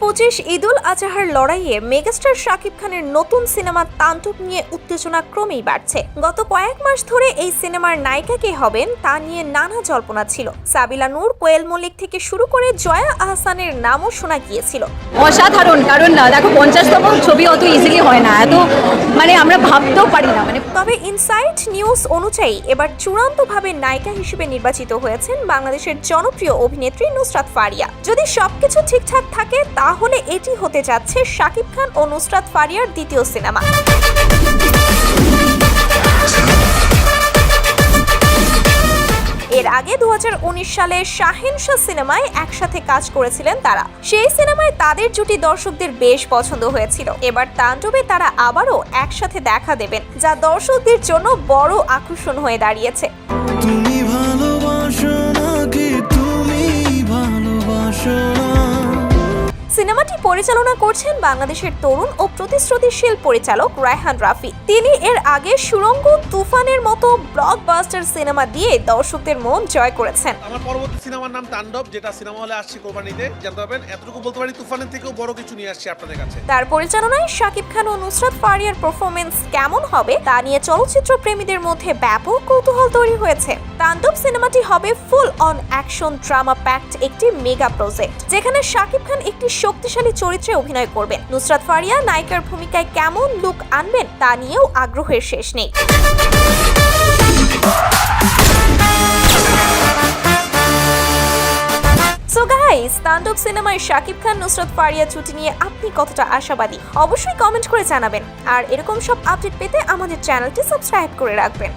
2025 ঈদুল আজহার লড়াইয়ে মেগাস্টার শাকিব খানের নতুন সিনেমা তাণ্ডব নিয়ে উত্তেজনা ক্রমেই বাড়ছে। গত কয়েক মাস ধরে এই সিনেমার নায়িকা কে হবেন তা নিয়ে নানা জল্পনা ছিল। সাবিলা নূর, কোয়েল মল্লিক থেকে শুরু করে জয়া আহসানের নামও শোনা গিয়েছিল। অসাধারণ, কারণ দেখো 50তম ছবি অত ইজিলি হয় না, এত আমরা ভাবতেও পারি না। তবে ইনসাইড নিউজ অনুযায়ী এবার চূড়ান্তভাবে নায়িকা হিসেবে নির্বাচিত হয়েছেন বাংলাদেশের জনপ্রিয় অভিনেত্রী নুসরাত ফারিয়া। যদি সবকিছু ঠিকঠাক থাকে তাহলে এটি হতে যাচ্ছে শাকিব খান ও নুসরাত ফারিয়ার দ্বিতীয় সিনেমা। এর আগে 2019 সালে শাহেনশাহ সিনেমায় একসাথে কাজ করেছিলেন তারা। সেই সিনেমায় তাদের জুটি দর্শকদের বেশ পছন্দ হয়েছিল। এবার তাণ্ডবে তারা আবারও একসাথে দেখা দেবেন, যা দর্শকদের জন্য বড় আকর্ষণ হয়ে দাঁড়িয়েছে। তুমি ভালোবাসো নাকি তুমি ভালোবাসো না? সিনেমাটি পরিচালনা করছেন বাংলাদেশের তরুণ ও প্রতিশ্রুতিশীল পরিচালক রায়হান রাফি। তিনি এর আগে সুড়ঙ্গ, তুফানের মতো ব্লকবাস্টার সিনেমা দিয়ে দর্শকদের মন জয় করেছেন। আমার পরবর্তী সিনেমার নাম তাণ্ডব, যেটা সিনেমা হলে আসছে কোরবানিতে, জানতে পারবেন। এতটুকু বলতে পারি, তুফানের থেকেও বড় কিছু নিয়ে আসছে আপনাদের কাছে। তার পরিচালনায় শাকিব খান ও নুসরাত ফারিয়ার পারফরমেন্স কেমন হবে তা নিয়ে চলচ্চিত্র প্রেমীদের মধ্যে ব্যাপক কৌতূহল তৈরি হয়েছে। তাণ্ডব সিনেমাটি হবে full on action drama packed একটি মেগা প্রজেক্ট, যেখানে শাকিব খান একটি শক্তিশালী চরিত্রে অভিনয় করবেন। নুসরাত ফারিয়া নায়িকার ভূমিকায় কেমন লুক আনবেন তা নিয়েও আগ্রহের শেষ নেই। সো গাইস, তাণ্ডব সিনেমায় শাকিব খান নুসরাত ফারিয়া জুটি নিয়ে আপনি কতটা আশাবাদী অবশ্যই কমেন্ট করে জানাবেন। আর এরকম সব আপডেট পেতে আমাদের চ্যানেলটি সাবস্ক্রাইব করে রাখবেন।